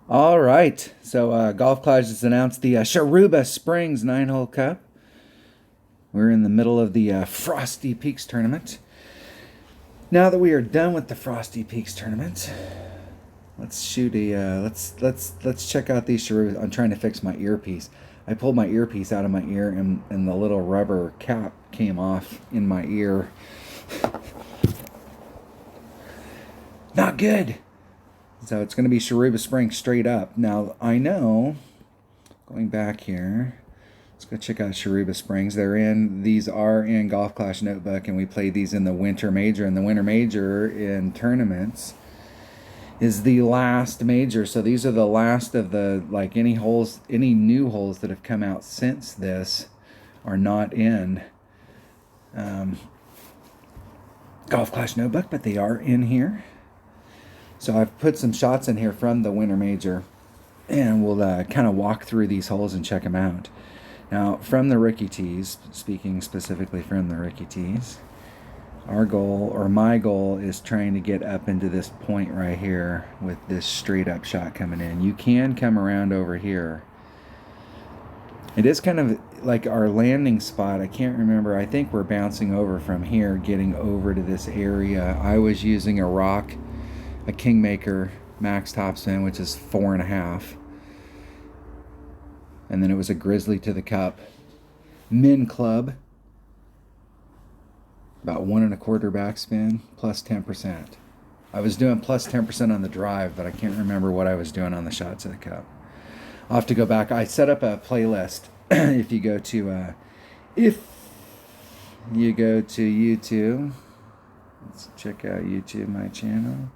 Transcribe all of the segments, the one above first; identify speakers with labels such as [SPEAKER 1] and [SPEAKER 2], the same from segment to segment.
[SPEAKER 1] All right. So Golf Clash has announced the Shiruba Springs 9-hole Cup. We're in the middle of the Frosty Peaks tournament. Now that we are done with the Frosty Peaks tournament, let's shoot a let's check out these Shiruba. I'm trying to fix my earpiece. I pulled my earpiece out of my ear and the little rubber cap came off in my ear. Not good. So it's going to be Shiruba Springs straight up. Now, I know, going back here, let's go check out Shiruba Springs. These are in Golf Clash Notebook, and we played these in the Winter Major. And the Winter Major in tournaments is the last major. So these are the last of the, like, any new holes that have come out since this are not in Golf Clash Notebook, but they are in here. So I've put some shots in here from the Winter Major, and we'll kind of walk through these holes and check them out. Now, from the rookie tees, speaking specifically from the rookie tees, our goal, or my goal, is trying to get up into this point right here with this straight up shot coming in. You can come around over here. It is kind of like our landing spot. I can't remember. I think we're bouncing over from here, getting over to this area. I was using a rock, a Kingmaker max topspin, which is 4.5, and then it was a Grizzly to the cup min club, about 1.25 backspin plus 10%. I was doing plus 10% on the drive, but I can't remember what I was doing on the shots of the cup. I'll have to go back. I set up a playlist. If you go to YouTube, let's check out YouTube, my channel.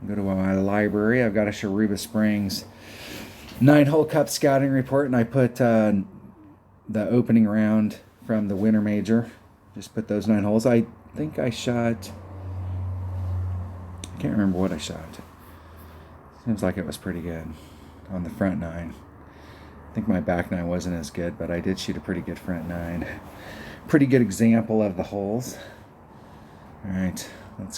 [SPEAKER 1] Go to my library. I've got a Shiruba Springs 9-hole Cup scouting report, and I put the opening round from the Winter Major. Just put those 9 holes. I think I shot, I can't remember what I shot. Seems like it was pretty good on the front 9. I think my back 9 wasn't as good, but I did shoot a pretty good front 9. Pretty good example of the holes. All right. Let's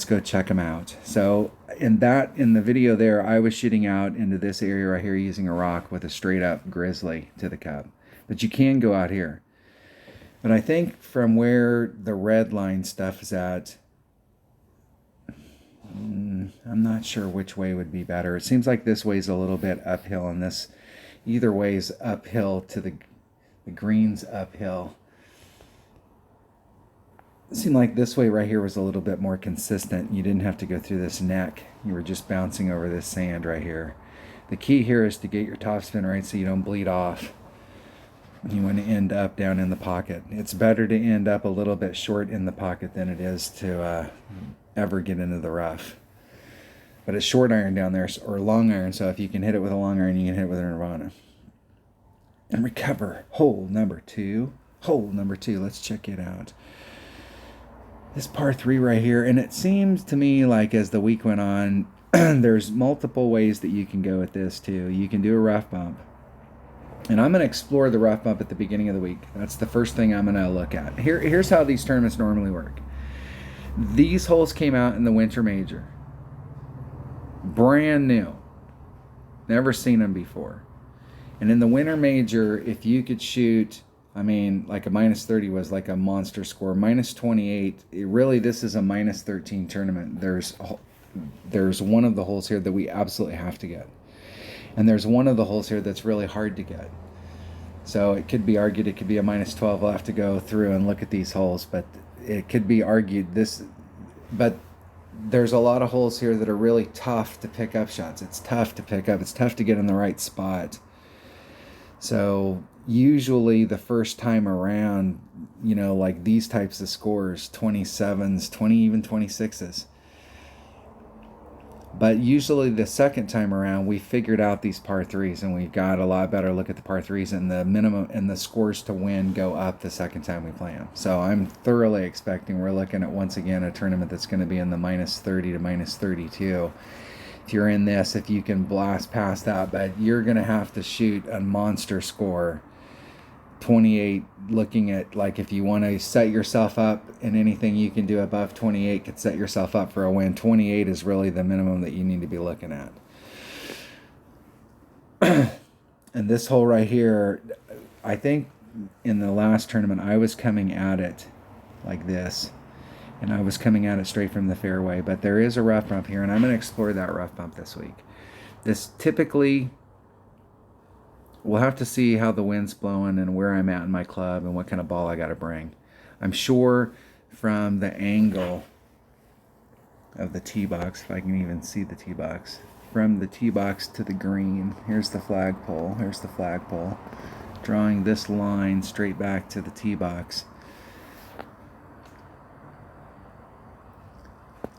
[SPEAKER 1] go check them out. So in the video there, I was shooting out into this area right here using a rock with a straight up Grizzly to the cup. But you can go out here. But I think from where the red line stuff is at, I'm not sure which way would be better. It seems like this way's a little bit uphill, and this either way is uphill to the green's uphill. It seemed like this way right here was a little bit more consistent. You didn't have to go through this neck. You were just bouncing over this sand right here. The key here is to get your topspin right so you don't bleed off. You want to end up down in the pocket. It's better to end up a little bit short in the pocket than it is to ever get into the rough. But it's short iron down there, or long iron, so if you can hit it with a long iron, you can hit it with a Nirvana. And recover. Hole number 2. Hole number 2. Let's check it out. This par 3 right here, and it seems to me like as the week went on, there's multiple ways that you can go with this too. You can do a rough bump, and I'm going to explore the rough bump at the beginning of the week. That's the first thing I'm going to look at. Here's how these tournaments normally work. These holes came out in the Winter Major, brand new, never seen them before. And in the Winter Major, if you could shoot, I mean, like a minus 30 was like a monster score. Minus 28, this is a minus 13 tournament. There's one of the holes here that we absolutely have to get. And there's one of the holes here that's really hard to get. So it could be argued it could be a minus 12. We'll have to go through and look at these holes. But it could be argued but there's a lot of holes here that are really tough to pick up shots. It's tough to pick up. It's tough to get in the right spot. So usually the first time around, like these types of scores, 27s, even 26s. But usually the second time around, we figured out these par 3s, and we've got a lot better look at the par 3s, and the minimum and the scores to win go up the second time we play them. So I'm thoroughly expecting we're looking at, once again, a tournament that's going to be in the minus 30 to minus 32. If you're in this, if you can blast past that, but you're going to have to shoot a monster score 28, looking at, like, if you want to set yourself up, and anything you can do above 28 could set yourself up for a win. 28 is really the minimum that you need to be looking at. And this hole right here, I think in the last tournament I was coming at it like this, and I was coming at it straight from the fairway, but there is a rough bump here, and I'm going to explore that rough bump this week. This typically, we'll have to see how the wind's blowing and where I'm at in my club and what kind of ball I got to bring. I'm sure from the angle of the tee box, if I can even see the tee box, from the tee box to the green, here's the flagpole, drawing this line straight back to the tee box.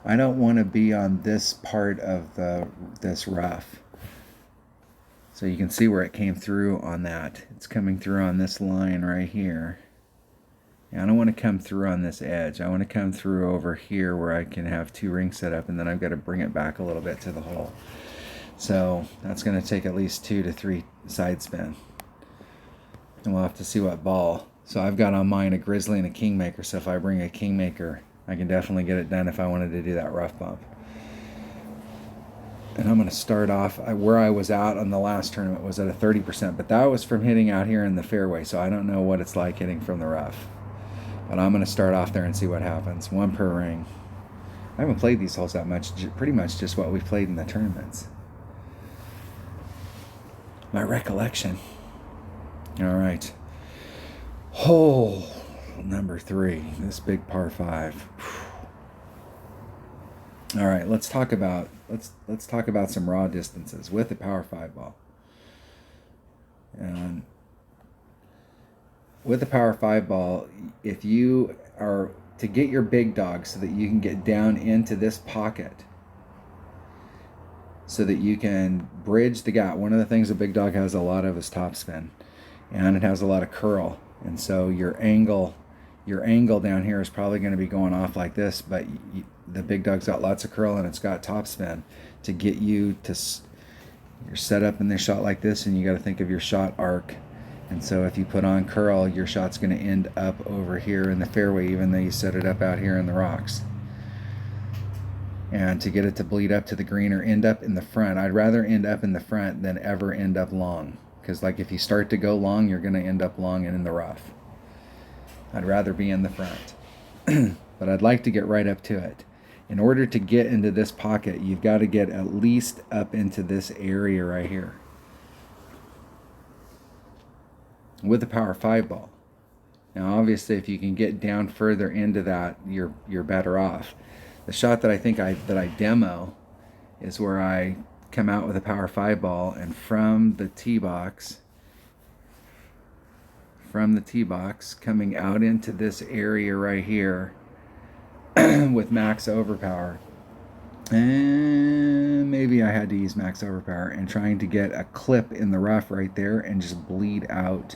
[SPEAKER 1] I don't want to be on this part of this rough. So you can see where it came through on that. It's coming through on this line right here. And I don't want to come through on this edge. I want to come through over here where I can have two rings set up, and then I've got to bring it back a little bit to the hole. So that's going to take at least 2 to 3 side spin. And we'll have to see what ball. So I've got on mine a Grizzly and a Kingmaker, so if I bring a Kingmaker, I can definitely get it done if I wanted to do that rough bump. And I'm going to start off where I was out on the last tournament was at a 30%, but that was from hitting out here in the fairway, so I don't know what it's like hitting from the rough. But I'm going to start off there and see what happens. 1 per ring. I haven't played these holes that much, pretty much just what we've played in the tournaments. My recollection. All right. Hole number 3, this big par 5. All right, let's talk about some raw distances with the power 5 ball. And with the power 5 ball, if you are to get your big dog so that you can get down into this pocket, so that you can bridge the gap. One of the things a big dog has a lot of is topspin, and it has a lot of curl, and so your angle down here is probably going to be going off like this, but the big dog's got lots of curl and it's got topspin to get you to, you're set up in this shot like this, and you got to think of your shot arc. And so if you put on curl, your shot's going to end up over here in the fairway, even though you set it up out here in the rocks. And to get it to bleed up to the green or end up in the front, I'd rather end up in the front than ever end up long, because like if you start to go long, you're going to end up long and in the rough. I'd rather be in the front. But I'd like to get right up to it. In order to get into this pocket, you've got to get at least up into this area right here with the power 5 ball. Now obviously if you can get down further into that, you're better off. The shot that I think I demo is where I come out with a power 5 ball, and from the tee box coming out into this area right here with max overpower, and maybe I had to use max overpower, and trying to get a clip in the rough right there and just bleed out.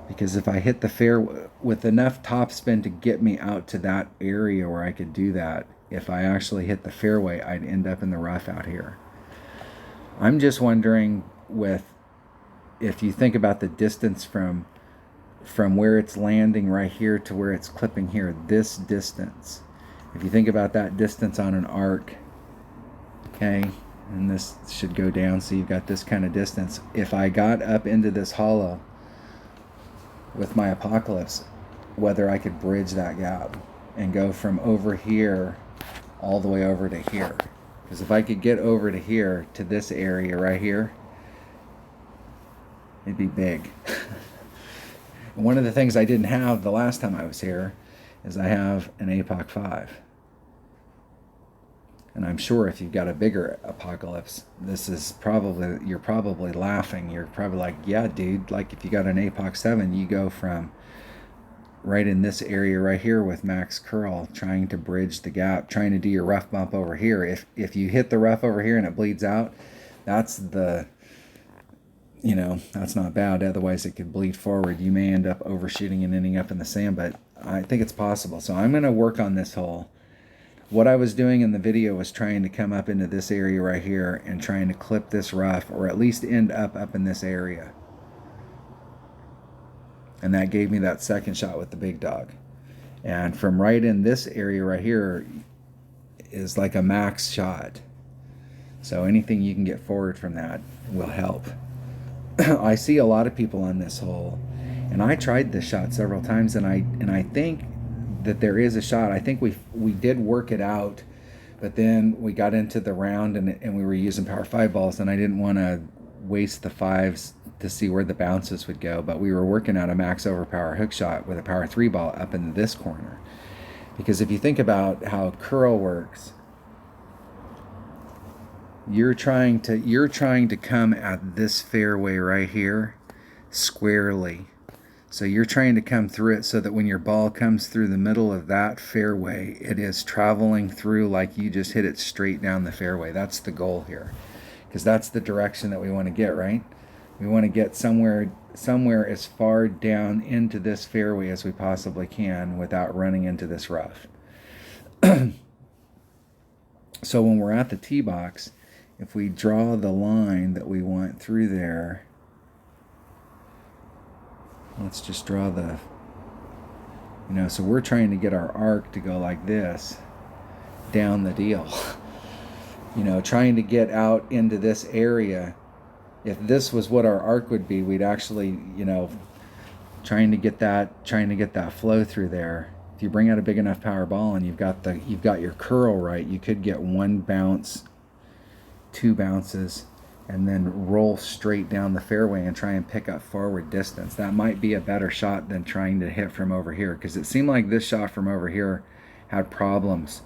[SPEAKER 1] Because if I hit the fairway with enough topspin to get me out to that area where I could do that, if I actually hit the fairway, I'd end up in the rough out here. I'm just wondering, if you think about the distance from where it's landing right here to where it's clipping here, this distance. If you think about that distance on an arc, okay, and this should go down, so you've got this kind of distance. If I got up into this hollow with my Apocalypse, whether I could bridge that gap and go from over here all the way over to here. Because if I could get over to here, to this area right here, it'd be big. One of the things I didn't have the last time I was here is I have an APOC 5. And I'm sure if you've got a bigger Apocalypse, this is probably, you're probably laughing. You're probably like, yeah, dude, like if you got an APOC 7, you go from right in this area right here with max curl, trying to bridge the gap, trying to do your rough bump over here. If you hit the rough over here and it bleeds out, that's the, you know, that's not bad. Otherwise it could bleed forward. You may end up overshooting and ending up in the sand, but I think it's possible. So I'm going to work on this hole. What I was doing in the video was trying to come up into this area right here and trying to clip this rough, or at least end up in this area. And that gave me that second shot with the big dog. And from right in this area right here is like a max shot. So anything you can get forward from that will help. I see a lot of people on this hole, and I tried this shot several times, and I think that there is a shot. I think we did work it out, but then we got into the round and we were using power 5 balls, and I didn't want to waste the 5s to see where the bounces would go, but we were working out a max overpower hook shot with a power 3 ball up in this corner. Because if you think about how curl works, you're trying to come at this fairway right here squarely. So you're trying to come through it so that when your ball comes through the middle of that fairway, it is traveling through like you just hit it straight down the fairway. That's the goal here, because that's the direction that we want to get, right? We want to get somewhere as far down into this fairway as we possibly can without running into this rough. So when we're at the tee box, if we draw the line that we want through there, let's just draw the, so we're trying to get our arc to go like this down the deal. Trying to get out into this area. If this was what our arc would be, we'd actually, trying to get that flow through there. If you bring out a big enough power ball and you've got your curl right, you could get 1 bounce, 2 bounces, and then roll straight down the fairway and try and pick up forward distance. That might be a better shot than trying to hit from over here, because it seemed like this shot from over here had problems,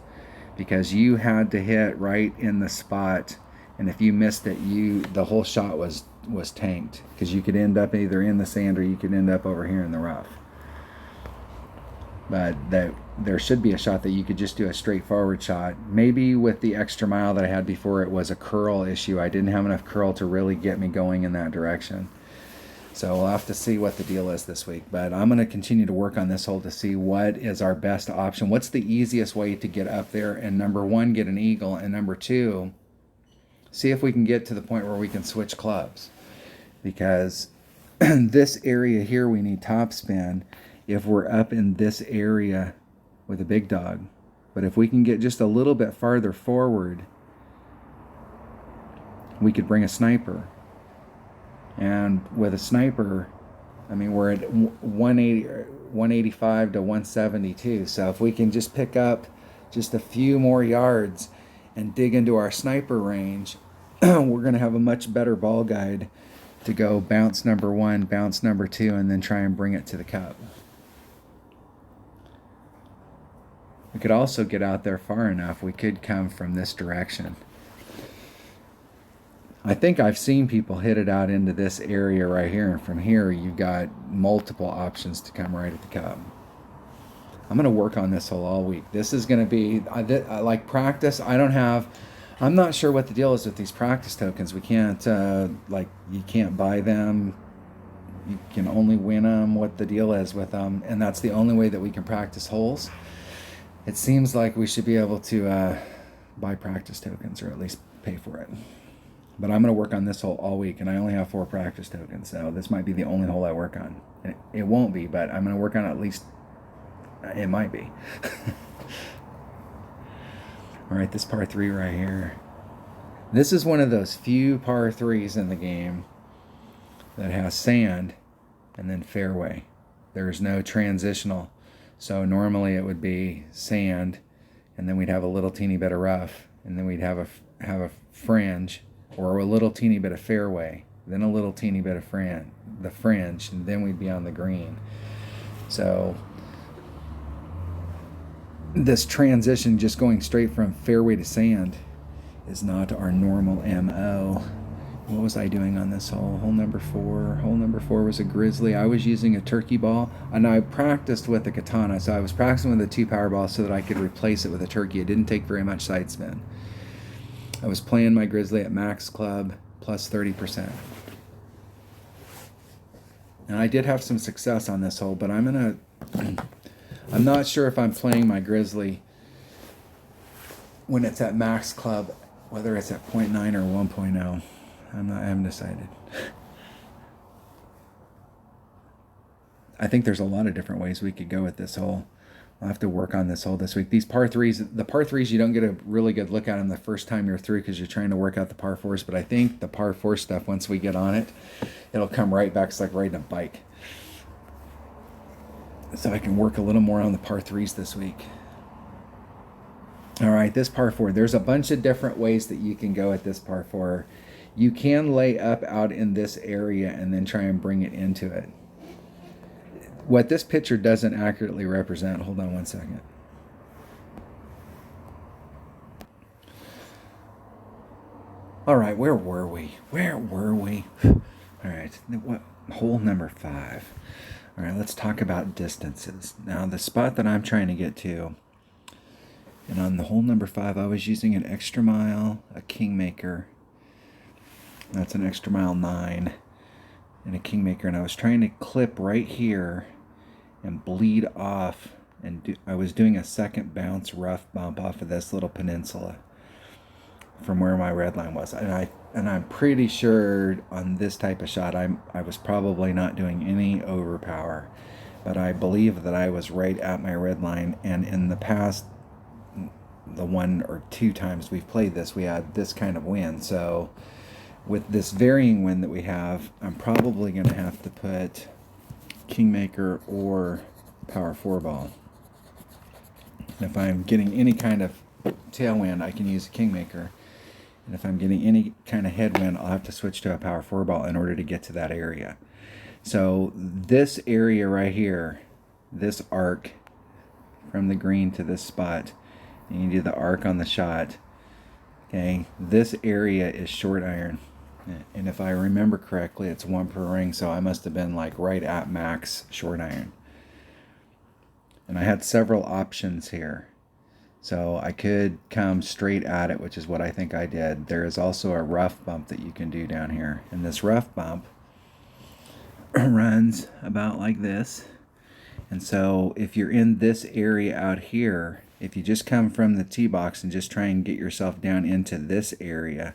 [SPEAKER 1] because you had to hit right in the spot, and if you missed it, the whole shot was tanked, because you could end up either in the sand or you could end up over here in the rough. But there should be a shot that you could just do a straightforward shot. Maybe with the extra mile that I had before, it was a curl issue. I didn't have enough curl to really get me going in that direction. So we'll have to see what the deal is this week. But I'm going to continue to work on this hole to see what is our best option. What's the easiest way to get up there? And number 1, get an eagle. And number 2, see if we can get to the point where we can switch clubs. Because this area here, we need topspin if we're up in this area with a big dog. But if we can get just a little bit farther forward, we could bring a sniper. And with a sniper, we're at 185 to 172. So if we can just pick up just a few more yards and dig into our sniper range, we're going to have a much better ball guide to go bounce number 1, bounce number 2, and then try and bring it to the cup. We could also get out there far enough. We could come from this direction. I think I've seen people hit it out into this area right here, and from here you've got multiple options to come right at the cup. I'm going to work on this hole all week. This is going to be like practice. I'm not sure what the deal is with these practice tokens. We can't you can't buy them. You can only win them. What the deal is with them, and that's the only way that we can practice holes. It seems like we should be able to buy practice tokens, or at least pay for it. But I'm going to work on this hole all week, and I only have 4 practice tokens, so this might be the only hole I work on. It won't be, but I'm going to work on at least. It might be. All right, this par 3 right here. This is one of those few par 3s in the game that has sand and then fairway. There's no transitional. So normally it would be sand, and then we'd have a little teeny bit of rough, and then we'd have a fringe, or a little teeny bit of fairway, then a little teeny bit of the fringe, and then we'd be on the green. So this transition, just going straight from fairway to sand, is not our normal MO. What was I doing on this hole? Hole number 4. Hole number 4 was a grizzly. I was using a turkey ball, and I practiced with a katana, so I was practicing with a 2 power ball so that I could replace it with a turkey. It didn't take very much side spin. I was playing my grizzly at max club plus 30%. And I did have some success on this hole, but I'm not sure if I'm playing my grizzly when it's at max club, whether it's at 0.9 or 1.0. I haven't decided. I think there's a lot of different ways we could go with this hole. I'll have to work on this hole this week. These par threes, the par threes, you don't get a really good look at them the first time you're through because you're trying to work out the par fours. But I think the par four stuff, once we get on it, it'll come right back. It's like riding a bike. So I can work a little more on the par threes this week. All right, this par four. There's a bunch of different ways that you can go at this par four. You can lay up out in this area and then try and bring it into it. What this picture doesn't accurately represent, hold on one second. All right, where were we? All right, what, hole number 5. All right, let's talk about distances. Now, the spot that I'm trying to get to, and on the hole number 5, I was using an extra mile, a kingmaker. That's an extra mile 9, and a kingmaker, and I was trying to clip right here and bleed off, and I was doing a second bounce rough bump off of this little peninsula from where my red line was, and I'm pretty sure on this type of shot I was probably not doing any overpower, but I believe that I was right at my red line. And in the past, the 1 or 2 times we've played this, we had this kind of wind. So with this varying wind that we have, I'm probably going to have to put kingmaker or power 4 ball. If I'm getting any kind of tailwind, I can use a kingmaker, and if I'm getting any kind of headwind, I'll have to switch to a power 4 ball in order to get to that area. So this area right here, this arc from the green to this spot, and you do the arc on the shot, okay, this area is short iron. And if I remember correctly, it's 1 per ring, so I must have been like right at max short iron. And I had several options here. So I could come straight at it, which is what I think I did. There is also a rough bump that you can do down here. And this rough bump runs about like this. And so if you're in this area out here, if you just come from the tee box and just try and get yourself down into this area,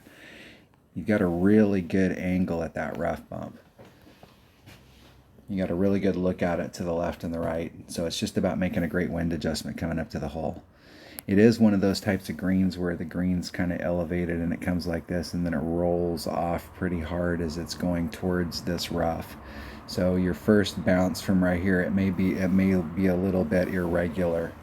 [SPEAKER 1] you've got a really good angle at that rough bump. You got a really good look at it to the left and the right. So it's just about making a great wind adjustment coming up to the hole. It is one of those types of greens where the green's kind of elevated and it comes like this, and then it rolls off pretty hard as it's going towards this rough. So your first bounce from right here, it may be a little bit irregular.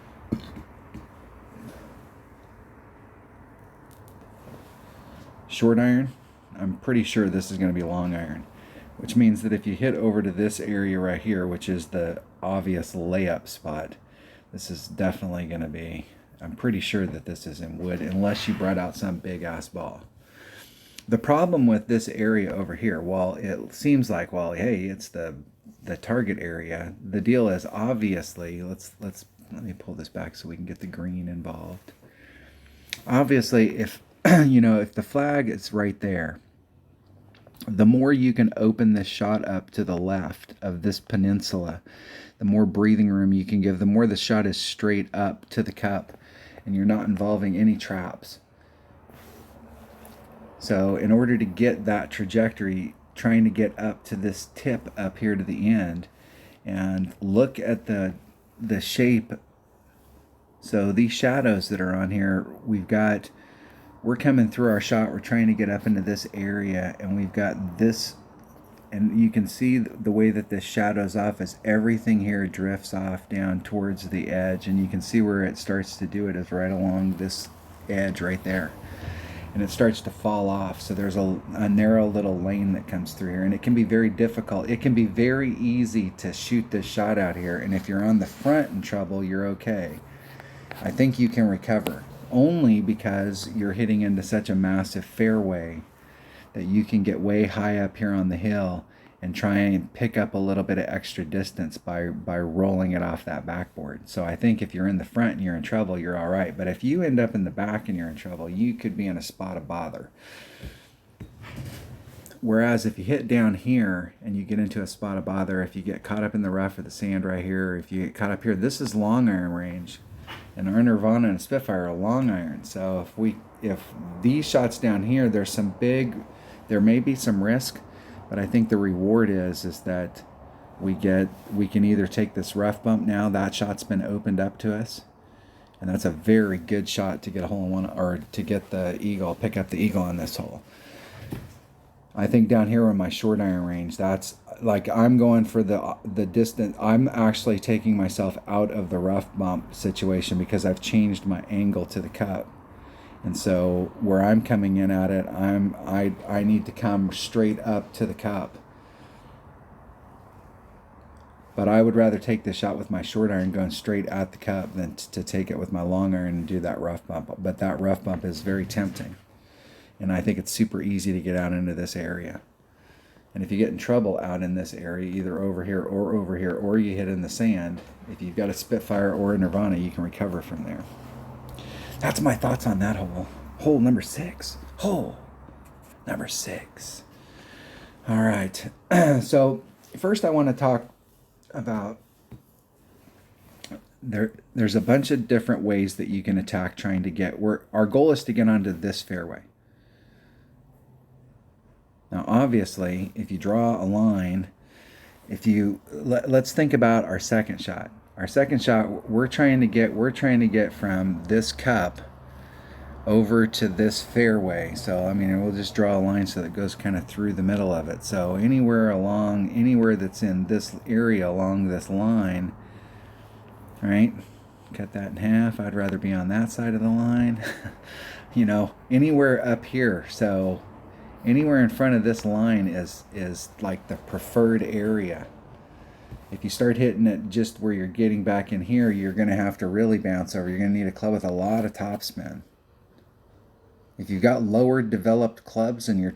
[SPEAKER 1] Short iron, I'm pretty sure this is going to be long iron, which means that if you hit over to this area right here, which is the obvious layup spot, this is definitely going to be, I'm pretty sure that this is in wood, unless you brought out some big ass ball. The problem with this area over here, while it seems like, well, hey, it's the target area, the deal is obviously, let me pull this back so we can get the green involved. Obviously, if if the flag is right there, the more you can open this shot up to the left of this peninsula, the more breathing room you can give, the more the shot is straight up to the cup, and you're not involving any traps. So in order to get that trajectory, trying to get up to this tip up here to the end, and look at the shape. So these shadows that are on here, we're coming through our shot, we're trying to get up into this area, and we've got this, and you can see the way that this shadows off as everything here drifts off down towards the edge, and you can see where it starts to do it is right along this edge right there, and it starts to fall off. So there's a narrow little lane that comes through here, and it can be very difficult. It can be very easy to shoot this shot out here, and if you're on the front in trouble, you're okay. I think you can recover, only because you're hitting into such a massive fairway that you can get way high up here on the hill and try and pick up a little bit of extra distance by rolling it off that backboard. So I think if you're in the front and you're in trouble, you're all right. But if you end up in the back and you're in trouble, you could be in a spot of bother. Whereas if you hit down here and you get into a spot of bother, if you get caught up in the rough or the sand right here, or if you get caught up here, this is long iron range. And our Nirvana and Spitfire are long iron. So if these shots down here, there may be some risk, but I think the reward is that we can either take this rough bump now. That shot's been opened up to us, and that's a very good shot to get a hole in one, or to get the eagle, pick up the eagle on this hole. I think down here in my short iron range, that's like I'm going for the distance. I'm actually taking myself out of the rough bump situation because I've changed my angle to the cup. And so where I'm coming in at it, I need to come straight up to the cup. But I would rather take this shot with my short iron going straight at the cup than to take it with my long iron and do that rough bump. But that rough bump is very tempting. And I think it's super easy to get out into this area. And if you get in trouble out in this area, either over here, or you hit in the sand, if you've got a Spitfire or a Nirvana, you can recover from there. That's my thoughts on that hole. Hole number 6. Hole number 6. All right. So first I want to talk about there's a bunch of different ways that you can attack trying to get where our goal is to get onto this fairway. Now obviously if you draw a line, let's think about our second shot. Our second shot, we're trying to get from this cup over to this fairway. So I mean, we'll just draw a line so that it goes kind of through the middle of it. So anywhere that's in this area along this line, right? Cut that in half. I'd rather be on that side of the line. You know, anywhere up here. So anywhere in front of this line is like the preferred area. If you start hitting it just where you're getting back in here, you're going to have to really bounce over. You're going to need a club with a lot of topspin. If you've got lower developed clubs and you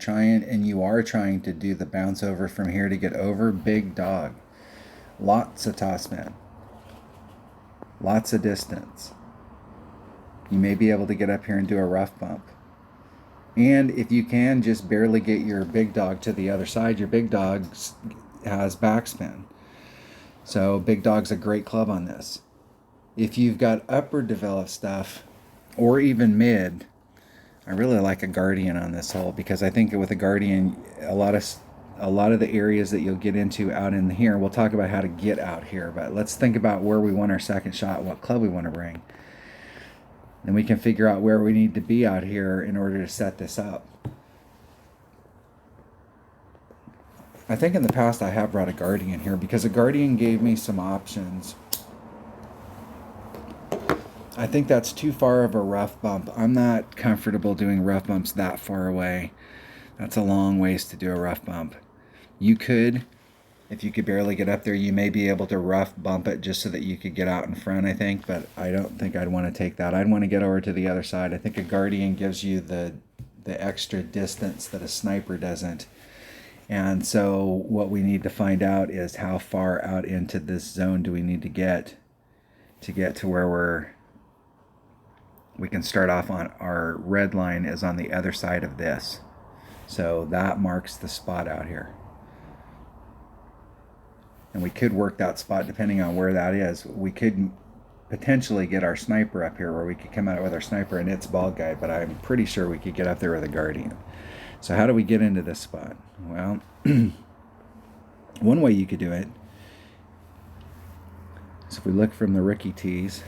[SPEAKER 1] are trying to do the bounce over from here to get over, big dog. Lots of topspin. Lots of distance. You may be able to get up here and do a rough bump. And if you can just barely get your big dog to the other side, your big dog has backspin. So big dog's a great club on this. If you've got upper developed stuff, or even mid, I really like a Guardian on this hole, because I think with a Guardian, a lot of the areas that you'll get into out in here, we'll talk about how to get out here, but let's think about where we want our second shot, what club we want to bring. Then we can figure out where we need to be out here in order to set this up. I think in the past I have brought a Guardian here because a Guardian gave me some options. I think that's too far of a rough bump. I'm not comfortable doing rough bumps that far away. That's a long ways to do a rough bump. You could, if you could barely get up there, you may be able to rough bump it just so that you could get out in front, I think, but I don't think I'd want to take that. I'd want to get over to the other side. I think a Guardian gives you the extra distance that a sniper doesn't. And so what we need to find out is how far out into this zone do we need to get to where we can start off on our red line is on the other side of this. So that marks the spot out here. And we could work that spot depending on where that is. We could potentially get our sniper up here where we could come out with our sniper and its ball guide, but I'm pretty sure we could get up there with a Guardian. So how do we get into this spot? Well, one way you could do it is if we look from the rookie tees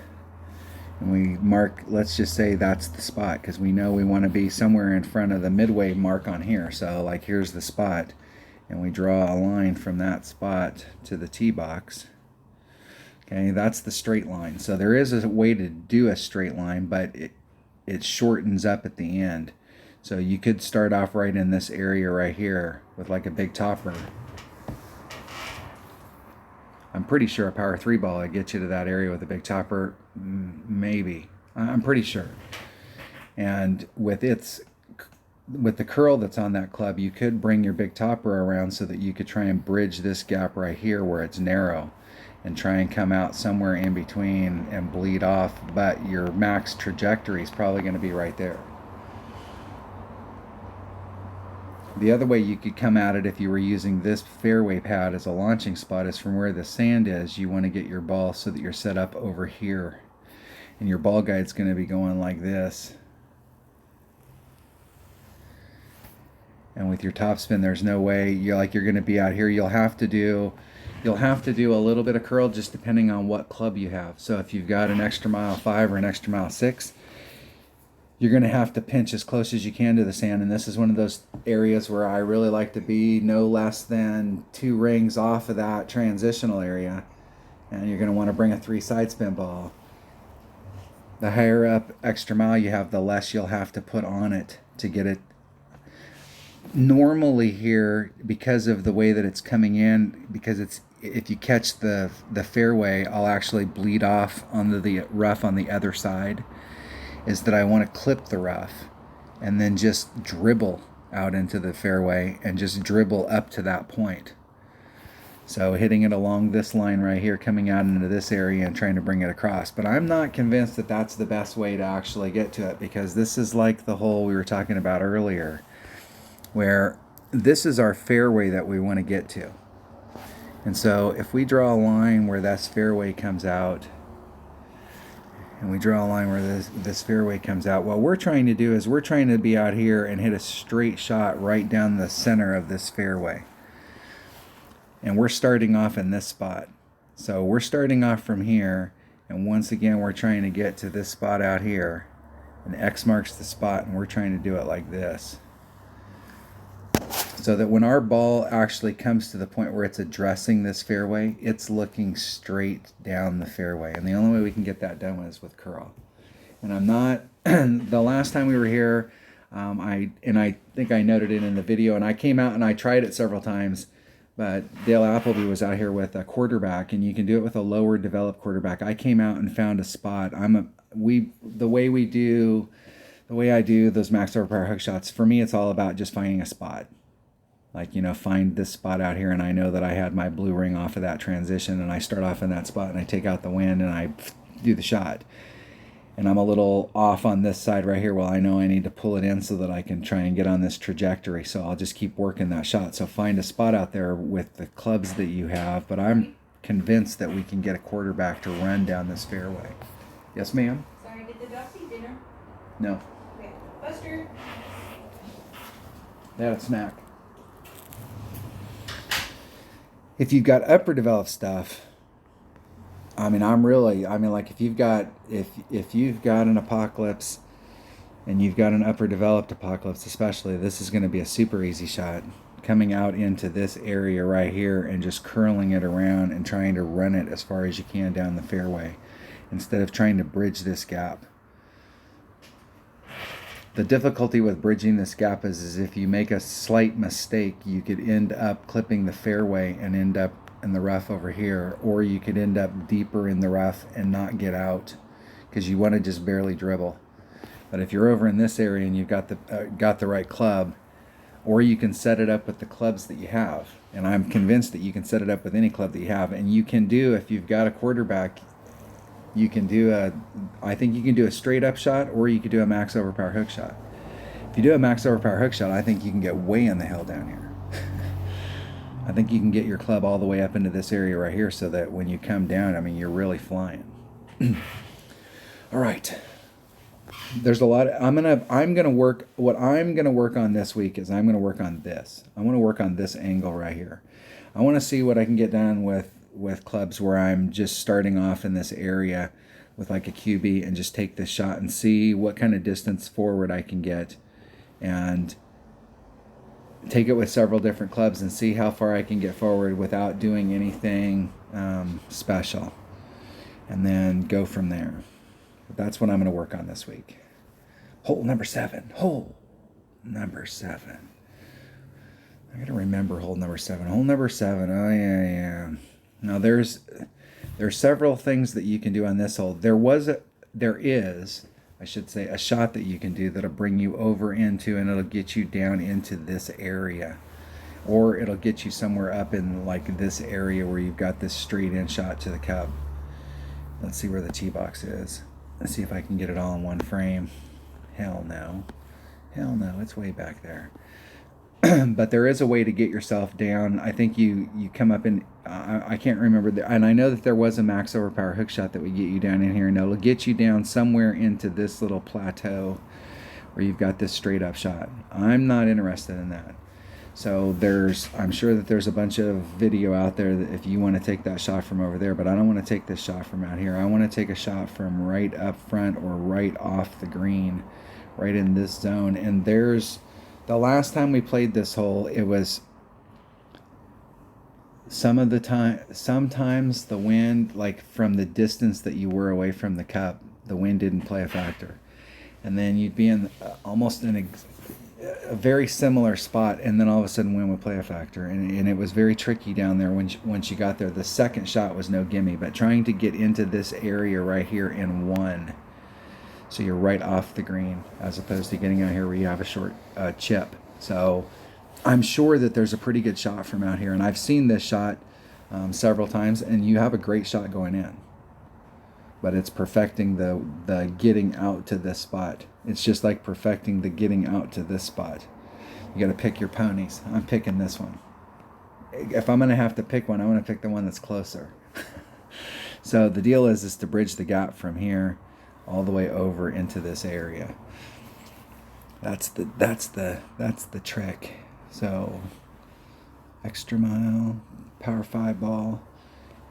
[SPEAKER 1] and we mark, let's just say that's the spot, because we know we want to be somewhere in front of the midway mark on here. So like here's the spot, and we draw a line from that spot to the tee box. Okay, that's the straight line. So there is a way to do a straight line, but it shortens up at the end. So you could start off right in this area right here with like a big topper. I'm pretty sure a power 3 ball would get you to that area with a big topper, maybe. I'm pretty sure. And with the curl that's on that club, you could bring your big topper around so that you could try and bridge this gap right here where it's narrow and try and come out somewhere in between and bleed off, but your max trajectory is probably going to be right there. The other way you could come at it if you were using this fairway pad as a launching spot is from where the sand is. You want to get your ball so that you're set up over here. And your ball guide's going to be going like this. And with your topspin, there's no way you're going to be out here. You'll have to do You'll have to do a little bit of curl just depending on what club you have. So if you've got an extra mile 5 or an extra mile 6, you're going to have to pinch as close as you can to the sand. And this is one of those areas where I really like to be no less than 2 rings off of that transitional area. And you're going to want to bring a 3 side spin ball. The higher up extra mile you have, the less you'll have to put on it to get it. Normally here, because of the way that it's coming in, because it's, if you catch the fairway, I'll actually bleed off onto the rough on the other side, is that I want to clip the rough and then just dribble out into the fairway and just dribble up to that point. So hitting it along this line right here, coming out into this area and trying to bring it across. But I'm not convinced that that's the best way to actually get to it, because this is like the hole we were talking about earlier, where this is our fairway that we want to get to. And so if we draw a line where that fairway comes out, and we draw a line where this fairway comes out, what we're trying to do is we're trying to be out here and hit a straight shot right down the center of this fairway. And we're starting off in this spot. So we're starting off from here, and once again we're trying to get to this spot out here, and X marks the spot, and we're trying to do it like this, so that when our ball actually comes to the point where it's addressing this fairway, it's looking straight down the fairway. And the only way we can get that done is with curl. And I'm not, the last time we were here, I think I noted it in the video, and I came out and I tried it several times, but Dale Appleby was out here with a quarterback, and you can do it with a lower developed quarterback. I came out and found a spot. The way I do those max overpower hook shots, for me it's all about just finding a spot. Like, you know, find this spot out here, and I know that I had my blue ring off of that transition, and I start off in that spot, and I take out the wind, and I do the shot. And I'm a little off on this side right here. Well, I know I need to pull it in so that I can try and get on this trajectory, so I'll just keep working that shot. So find a spot out there with the clubs that you have, but I'm convinced that we can get a quarterback to run down this fairway. Yes, ma'am?
[SPEAKER 2] Sorry, did the ducks eat dinner?
[SPEAKER 1] No.
[SPEAKER 2] Okay. Buster.
[SPEAKER 1] They had a snack. If you've got upper developed stuff, like if you've got an apocalypse and you've got an upper developed apocalypse especially, this is going to be a super easy shot, coming out into this area right here and just curling it around and trying to run it as far as you can down the fairway instead of trying to bridge this gap. The difficulty with bridging this gap is if you make a slight mistake, you could end up clipping the fairway and end up in the rough over here, or you could end up deeper in the rough and not get out because you want to just barely dribble. But if you're over in this area and you've got the right club, or you can set it up with the clubs that you have, and I'm convinced that you can set it up with any club that you have, and you can do, if you've got a quarterback, you can do I think you can do a straight up shot, or you could do a max overpower hook shot. If you do a max overpower hook shot, I think you can get way in the hill down here. I think you can get your club all the way up into this area right here, so that when you come down, you're really flying. All right. There's a lot of, I'm gonna work, what I'm gonna work on this week is I'm gonna work on this. I want to work on this angle right here. I want to see what I can get done with clubs where I'm just starting off in this area with like a QB and just take this shot and see what kind of distance forward I can get, and take it with several different clubs and see how far I can get forward without doing anything special, and then go from there. But that's what I'm going to work on this week. Hole number 7. Hole number 7. I got to remember hole number 7. Hole number 7. Oh yeah. Now there's several things that you can do on this hole. There is, I should say, a shot that you can do that'll bring you over into, and it'll get you down into this area, or it'll get you somewhere up in like this area where you've got this straight in shot to the cup. Let's see where the tee box is. Let's see if I can get it all in one frame. Hell no, it's way back there. But there is a way to get yourself down. I think you come up in, I can't remember, and I know that there was a max overpower hook shot that would get you down in here, and it'll get you down somewhere into this little plateau where you've got this straight up shot. I'm not interested in that. So I'm sure that there's a bunch of video out there that if you want to take that shot from over there, but I don't want to take this shot from out here. I want to take a shot from right up front or right off the green, right in this zone. And the last time we played this hole, it was sometimes the wind, like from the distance that you were away from the cup, the wind didn't play a factor. And then you'd be in almost in a very similar spot, and then all of a sudden wind would play a factor, and it was very tricky down there once you got there. The second shot was no gimme, but trying to get into this area right here in one, so you're right off the green, as opposed to getting out here where you have a short chip. So I'm sure that there's a pretty good shot from out here, and I've seen this shot several times, and you have a great shot going in. But it's perfecting the getting out to this spot. It's just like perfecting the getting out to this spot. You got to pick your ponies. I'm picking this one. If I'm going to have to pick one, I want to pick the one that's closer. So the deal is to bridge the gap from here all the way over into this area. That's the trick. So extra mile, power 5 ball.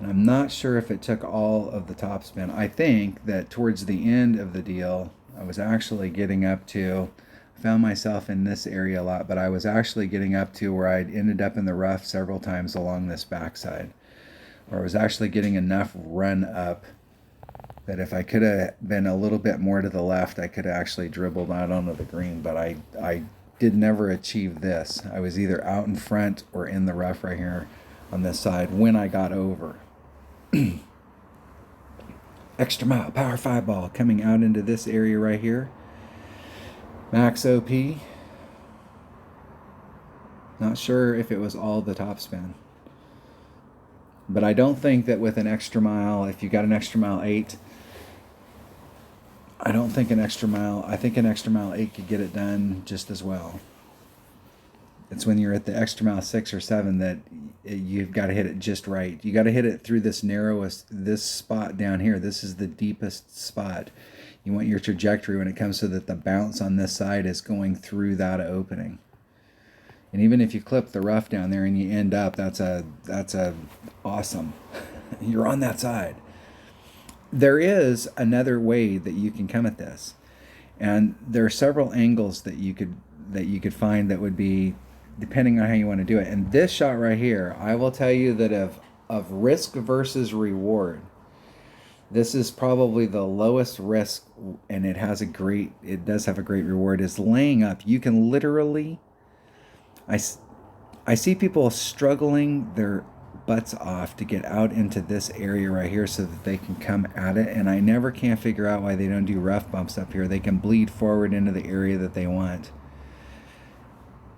[SPEAKER 1] And I'm not sure if it took all of the topspin. I think that towards the end of the deal, I was actually getting up to, I found myself in this area a lot, but I was actually getting up to where I'd ended up in the rough several times along this backside, where I was actually getting enough run up that if I could have been a little bit more to the left, I could have actually dribbled out onto the green, but I did never achieve this. I was either out in front or in the rough right here on this side when I got over. Extra mile, power 5 ball coming out into this area right here. Max OP. Not sure if it was all the topspin. But I don't think that with an extra mile, if you got an extra mile 8, I think an extra mile 8 could get it done just as well. It's when you're at the extra mile 6 or 7 that you've got to hit it just right. You got to hit it through this spot down here. This is the deepest spot. You want your trajectory when it comes so that the bounce on this side is going through that opening. And even if you clip the rough down there and you end up, that's awesome. You're on that side. There is another way that you can come at this, and there are several angles that you could find that would be, depending on how you want to do it. And this shot right here, I will tell you that of risk versus reward, this is probably the lowest risk, and it does have a great reward, is laying up. You can literally, I see people struggling their butts off to get out into this area right here so that they can come at it, and I never can figure out why they don't do rough bumps up here. They can bleed forward into the area that they want.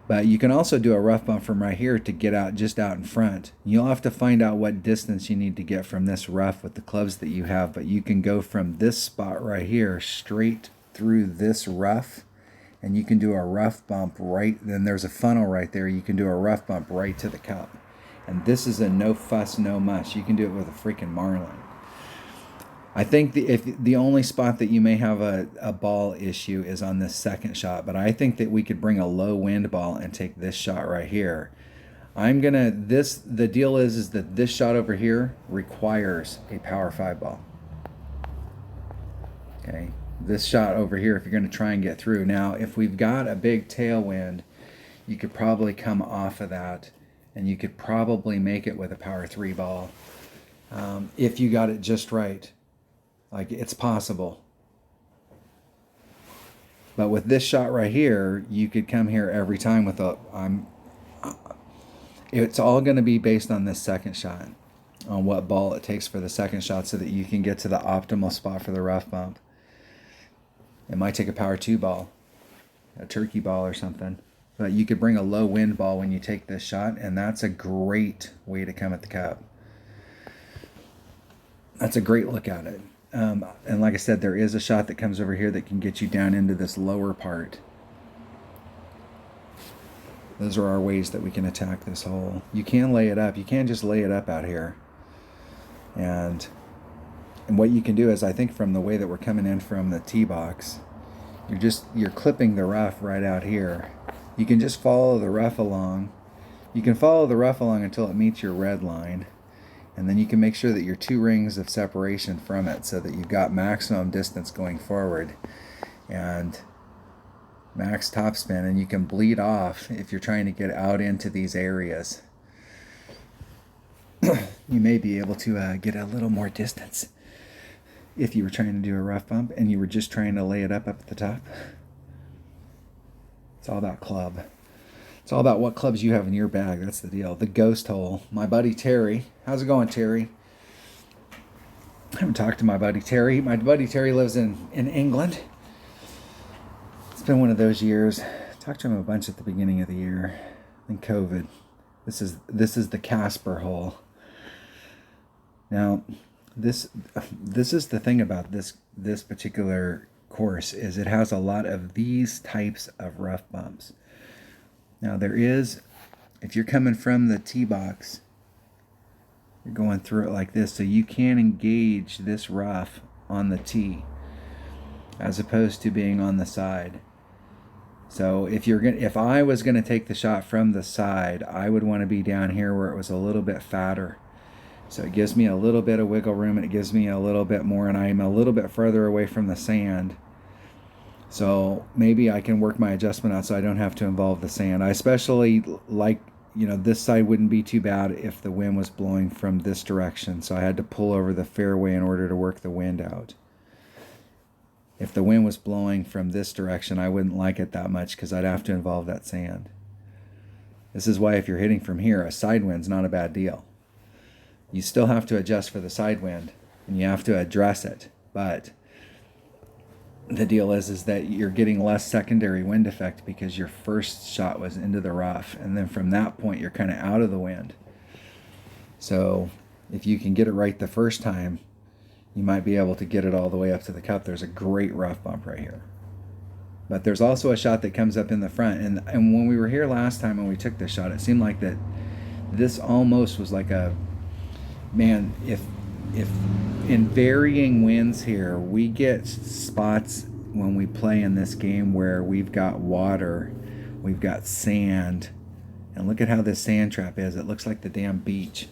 [SPEAKER 1] But you can also do a rough bump from right here to get out just out in front. You'll have to find out what distance you need to get from this rough with the clubs that you have, but you can go from this spot right here straight through this rough, and you can do a rough bump right, then there's a funnel right there. You can do a rough bump right to the cup. And this is a no fuss, no muss. You can do it with a freaking marlin. I think if the only spot that you may have a ball issue is on this second shot, but I think that we could bring a low wind ball and take this shot right here. The deal is that this shot over here requires a power 5 ball. Okay, this shot over here, if you're going to try and get through. Now, if we've got a big tailwind, you could probably come off of that, and you could probably make it with a power 3 ball if you got it just right. Like, it's possible. But with this shot right here, you could come here every time with it's all going to be based on this second shot, on what ball it takes for the second shot so that you can get to the optimal spot for the rough bump. It might take a power 2 ball, a turkey ball or something. But you could bring a low wind ball when you take this shot, and that's a great way to come at the cup. That's a great look at it. And like I said, there is a shot that comes over here that can get you down into this lower part. Those are our ways that we can attack this hole. You can lay it up. You can't just lay it up out here. And what you can do is, I think from the way that we're coming in from the tee box, you're clipping the rough right out here. You can just follow the rough along. You can follow the rough along until it meets your red line. And then you can make sure that you're 2 rings of separation from it so that you've got maximum distance going forward and max topspin. And you can bleed off if you're trying to get out into these areas. You may be able to get a little more distance if you were trying to do a rough bump and you were just trying to lay it up at the top. It's all about club. It's all about what clubs you have in your bag. That's the deal. The ghost hole. My buddy Terry. How's it going, Terry? I haven't talked to my buddy Terry. My buddy Terry lives in England. It's been one of those years. I talked to him a bunch at the beginning of the year. And COVID. This is the Casper hole. Now, this is the thing about this particular course is it has a lot of these types of rough bumps. Now there is, if you're coming from the tee box, you're going through it like this, so you can engage this rough on the tee as opposed to being on the side. So if I was gonna take the shot from the side, I would want to be down here where it was a little bit fatter. So it gives me a little bit of wiggle room and it gives me a little bit more, and I'm a little bit further away from the sand. So maybe I can work my adjustment out so I don't have to involve the sand. I especially like, this side wouldn't be too bad if the wind was blowing from this direction. So I had to pull over the fairway in order to work the wind out. If the wind was blowing from this direction, I wouldn't like it that much because I'd have to involve that sand. This is why if you're hitting from here, a side wind's not a bad deal. You still have to adjust for the side wind and you have to address it. But the deal is that you're getting less secondary wind effect because your first shot was into the rough, and then from that point you're kind of out of the wind. So if you can get it right the first time, you might be able to get it all the way up to the cup. There's a great rough bump right here. But there's also a shot that comes up in the front, and when we were here last time and we took this shot, it seemed like that this almost was like a, man, if in varying winds here, we get spots when we play in this game where we've got water, we've got sand, and look at how this sand trap is. It looks like the damn beach.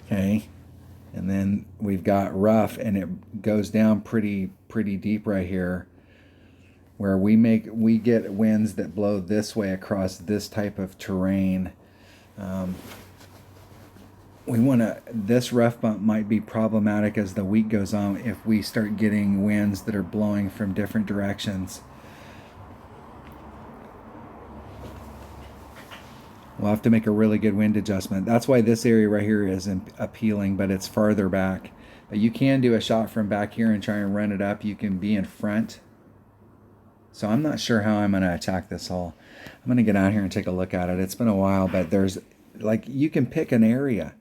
[SPEAKER 1] Okay, and then we've got rough, and it goes down pretty deep right here, where we get winds that blow this way across this type of terrain. This rough bump might be problematic as the week goes on if we start getting winds that are blowing from different directions. We'll have to make a really good wind adjustment. That's why this area right here is appealing, but it's farther back. But you can do a shot from back here and try and run it up. You can be in front. So I'm not sure how I'm going to attack this hole. I'm going to get out here and take a look at it. It's been a while, but you can pick an area.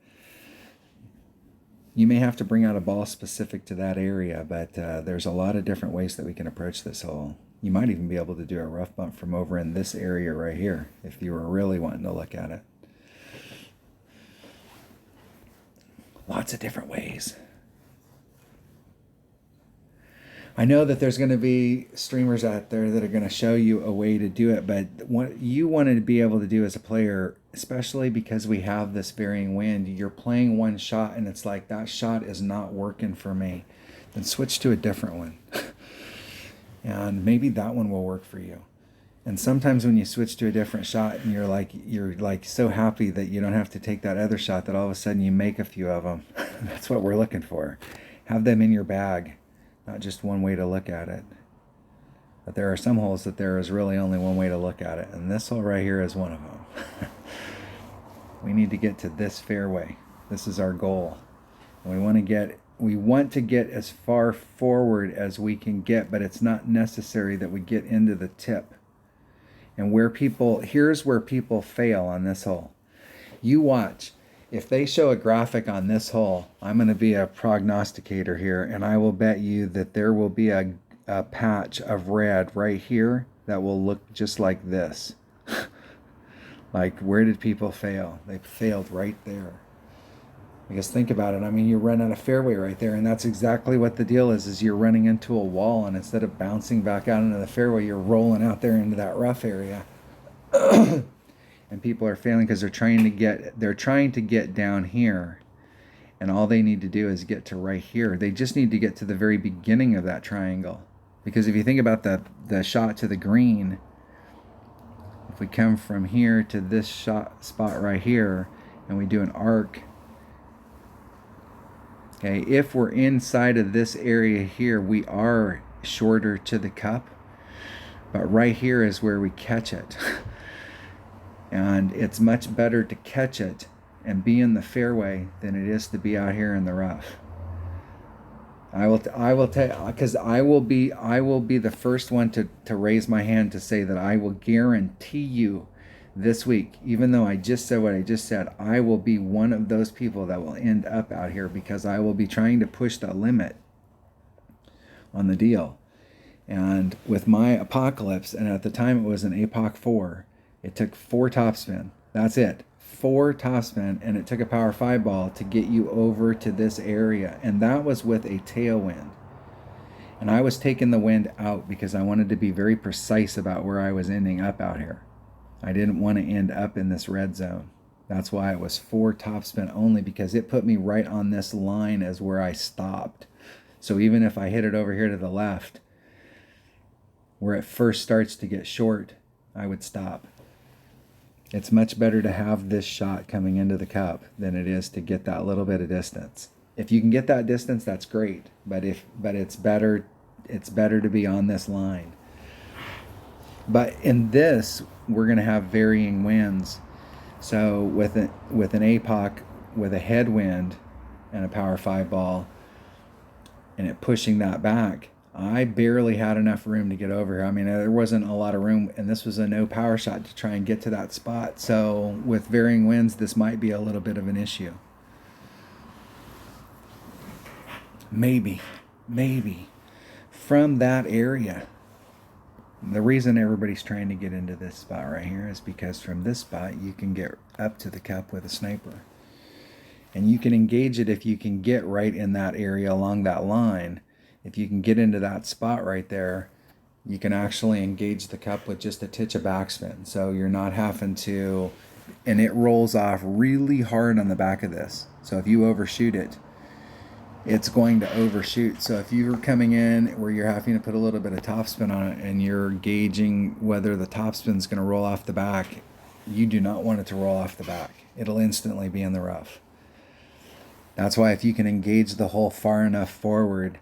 [SPEAKER 1] You may have to bring out a ball specific to that area, but there's a lot of different ways that we can approach this hole. You might even be able to do a rough bump from over in this area right here if you were really wanting to look at it. Lots of different ways. I know that there's going to be streamers out there that are going to show you a way to do it, but what you want to be able to do as a player, especially because we have this varying wind, you're playing one shot and it's like, that shot is not working for me. Then switch to a different one. And maybe that one will work for you. And sometimes when you switch to a different shot and you're like so happy that you don't have to take that other shot, that all of a sudden you make a few of them. That's what we're looking for. Have them in your bag, not just one way to look at it. But there are some holes that there is really only one way to look at it, and this hole right here is one of them. We need to get to this fairway. This is our goal. And we want to get as far forward as we can get, but it's not necessary that we get into the tip. And here's where people fail on this hole. You watch. If they show a graphic on this hole, I'm going to be a prognosticator here, and I will bet you that there will be a patch of red right here that will look just like this. Like, where did people fail? They failed right there. Because think about it. I mean, you run out of fairway right there, and that's exactly what the deal is you're running into a wall, and instead of bouncing back out into the fairway, you're rolling out there into that rough area. And people are failing because they're trying to get down here, and all they need to do is get to right here. They just need to get to the very beginning of that triangle. Because if you think about the shot to the green, if we come from here to this spot right here, and we do an arc, okay, if we're inside of this area here, we are shorter to the cup, but right here is where we catch it. And it's much better to catch it and be in the fairway than it is to be out here in the rough. I will tell, because I will be the first one to raise my hand to say that I will guarantee you this week, even though I just said what I just said, I will be one of those people that will end up out here, because I will be trying to push the limit on the deal. And with my Apocalypse, and at the time it was an Apoc 4, it took 4 topspin. That's it. 4 topspin, and it took a power 5 ball to get you over to this area, and that was with a tailwind. And I was taking the wind out because I wanted to be very precise about where I was ending up out here. I didn't want to end up in this red zone. That's why it was 4 topspin only, because it put me right on this line as where I stopped. So even if I hit it over here to the left, where it first starts to get short, I would stop. It's much better to have this shot coming into the cup than it is to get that little bit of distance. If you can get that distance, that's great. But it's better to be on this line. But in this, we're going to have varying winds. So with an APOC with a headwind and a power 5 ball, and it pushing that back, I barely had enough room to get over here. I mean, there wasn't a lot of room, and this was a no power shot to try and get to that spot. So with varying winds, this might be a little bit of an issue. Maybe from that area. The reason everybody's trying to get into this spot right here is because from this spot you can get up to the cup with a sniper, and you can engage it if you can get right in that area along that line. If you can get into that spot right there, you can actually engage the cup with just a titch of backspin. So you're not having to, and it rolls off really hard on the back of this. So if you overshoot it, it's going to overshoot. So if you're coming in where you're having to put a little bit of topspin on it, and you're gauging whether the topspin is going to roll off the back, you do not want it to roll off the back. It'll instantly be in the rough. That's why if you can engage the hole far enough forward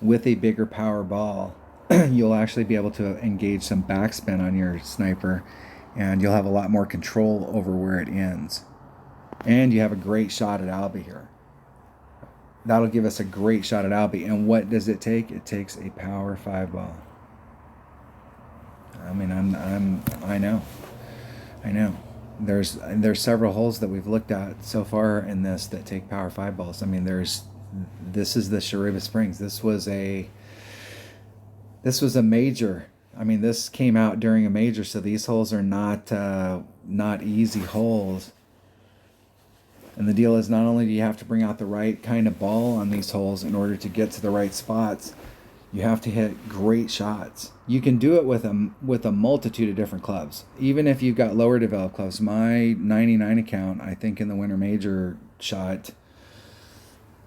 [SPEAKER 1] with a bigger power ball, you'll actually be able to engage some backspin on your sniper, and you'll have a lot more control over where it ends. And you have a great shot at Albie here. That'll give us a great shot at Albie. And what does it take? It takes a power 5 ball. I mean, I know. There's several holes that we've looked at so far in this that take power 5 balls. I mean, this is the Shiruba Springs. This was a major. I mean, this came out during a major, so these holes are not easy holes. And the deal is, not only do you have to bring out the right kind of ball on these holes in order to get to the right spots, you have to hit great shots. You can do it with a multitude of different clubs. Even if you've got lower developed clubs. My 99 account, I think in the Winter Major, shot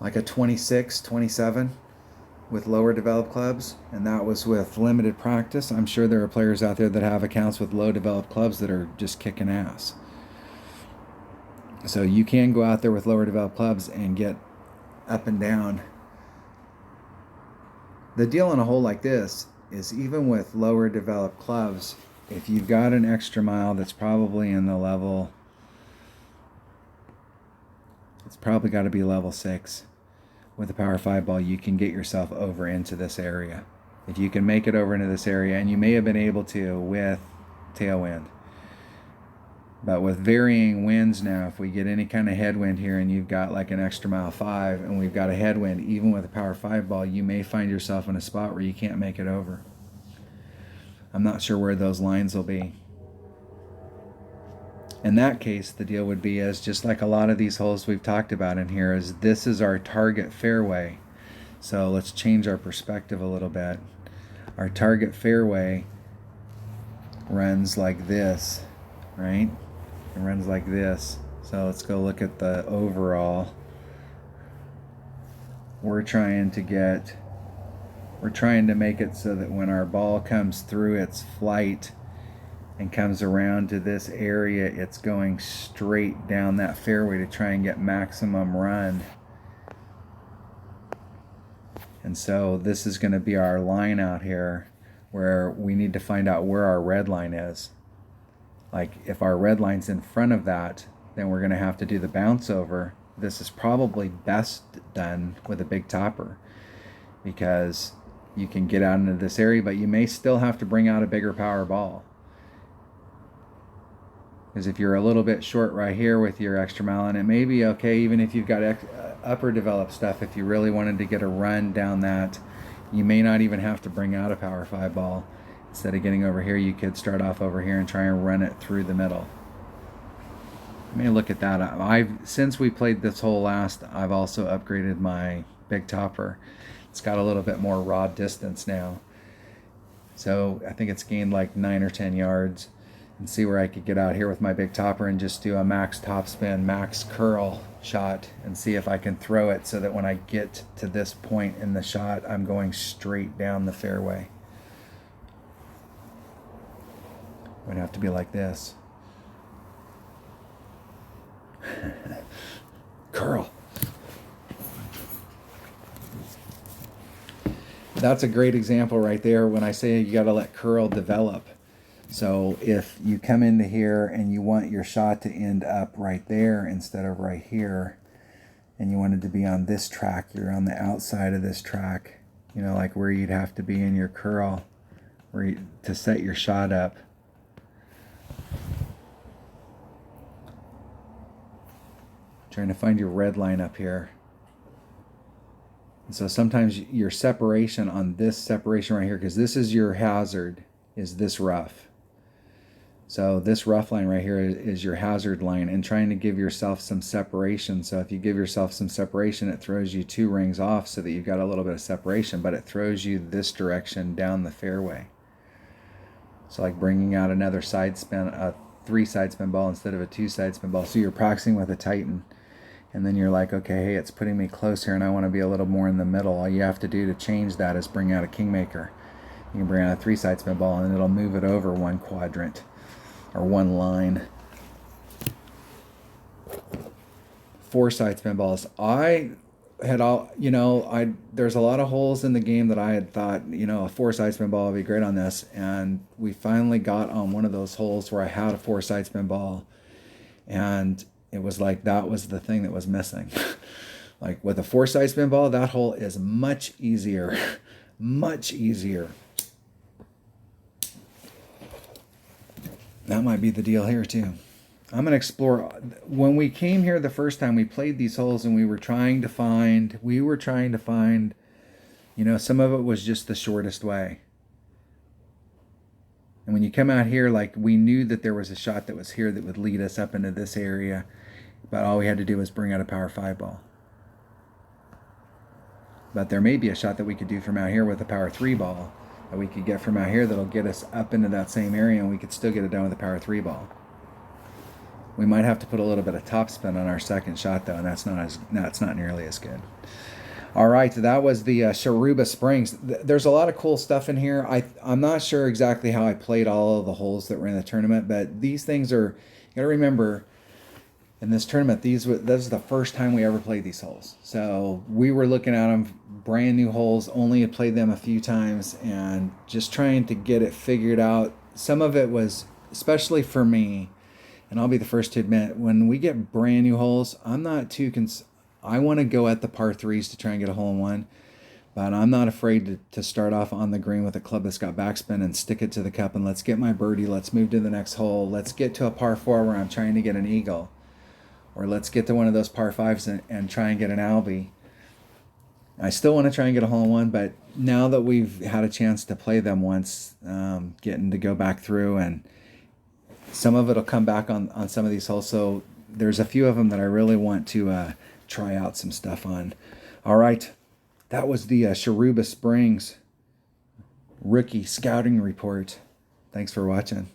[SPEAKER 1] like a 26, 27 with lower developed clubs, and that was with limited practice. I'm sure there are players out there that have accounts with low developed clubs that are just kicking ass. So you can go out there with lower developed clubs and get up and down. The deal on a hole like this is, even with lower developed clubs, if you've got an extra mile that's probably in the level, it's probably got to be level 6. With a power 5 ball, you can get yourself over into this area. If you can make it over into this area, and you may have been able to with tailwind. But with varying winds now, if we get any kind of headwind here and you've got like an extra mile 5 and we've got a headwind, even with a power 5 ball, you may find yourself in a spot where you can't make it over. I'm not sure where those lines will be. In that case, the deal would be, as just like a lot of these holes we've talked about in here, is this is our target fairway. So let's change our perspective a little bit. Our target fairway runs like this, right? It runs like this. So let's go look at the overall. We're trying to make it so that when our ball comes through its flight and comes around to this area, it's going straight down that fairway to try and get maximum run. And so this is going to be our line out here, where we need to find out where our red line is. Like if our red line's in front of that, then we're going to have to do the bounce over. This is probably best done with a big topper, because you can get out into this area, but you may still have to bring out a bigger power ball. Because if you're a little bit short right here with your extra mallet, it may be okay even if you've got upper developed stuff. If you really wanted to get a run down that, you may not even have to bring out a power 5 ball. Instead of getting over here, you could start off over here and try and run it through the middle. Let me look at that. Since we played this hole last, I've also upgraded my big topper. It's got a little bit more raw distance now. So I think it's gained like 9 or 10 yards. And see where I could get out here with my big topper and just do a max topspin, max curl shot, and see if I can throw it so that when I get to this point in the shot, I'm going straight down the fairway. It would have to be like this. Curl. That's a great example right there when I say you got to let curl develop. So if you come into here and you want your shot to end up right there instead of right here, and you want it to be on this track, you're on the outside of this track, you know, like where you'd have to be in your curl to set your shot up. Trying to find your red line up here. And so sometimes your separation on this separation right here, because this is your hazard, is this rough. So this rough line right here is your hazard line, and trying to give yourself some separation. So if you give yourself some separation, it throws you 2 rings off so that you've got a little bit of separation, but it throws you this direction down the fairway. So like bringing out another side spin, a 3 side spin ball instead of a 2 side spin ball. So you're practicing with a Titan, and then you're like, okay, hey, it's putting me close here and I want to be a little more in the middle. All you have to do to change that is bring out a Kingmaker. You can bring out a 3 side spin ball and it'll move it over 1 quadrant. Or 1 line. 4 side spin balls. There's a lot of holes in the game that I had thought, a 4 side spin ball would be great on this, and we finally got on one of those holes where I had a 4 side spin ball, and it was like that was the thing that was missing. Like with a 4 side spin ball, that hole is much easier, much easier. That might be the deal here too. I'm going to explore. When we came here the first time, we played these holes and we were trying to find, some of it was just the shortest way. And when you come out here, like we knew that there was a shot that was here that would lead us up into this area, but all we had to do was bring out a power 5 ball. But there may be a shot that we could do from out here with a power 3 ball that we could get from out here that'll get us up into that same area, and we could still get it done with a power 3 ball. We might have to put a little bit of topspin on our second shot though, and that's not nearly as good. All right, that was the Shiruba Springs. There's a lot of cool stuff in here. I'm not sure exactly how I played all of the holes that were in the tournament, but these things are, you gotta remember, in this tournament, this is the first time we ever played these holes. So we were looking at them, brand new holes, only had played them a few times, and just trying to get it figured out. Some of it was, especially for me, and I'll be the first to admit, when we get brand new holes, I'm not too I want to go at the par 3s to try and get a hole in one, but I'm not afraid to start off on the green with a club that's got backspin and stick it to the cup, and let's get my birdie, let's move to the next hole, let's get to a par 4 where I'm trying to get an eagle, or let's get to one of those par 5s and try and get an albie. I still want to try and get a hole in one, but now that we've had a chance to play them once, getting to go back through, and some of it will come back on some of these holes, so there's a few of them that I really want to try out some stuff on. All right, that was the Shiruba Springs Rookie Scouting Report. Thanks for watching.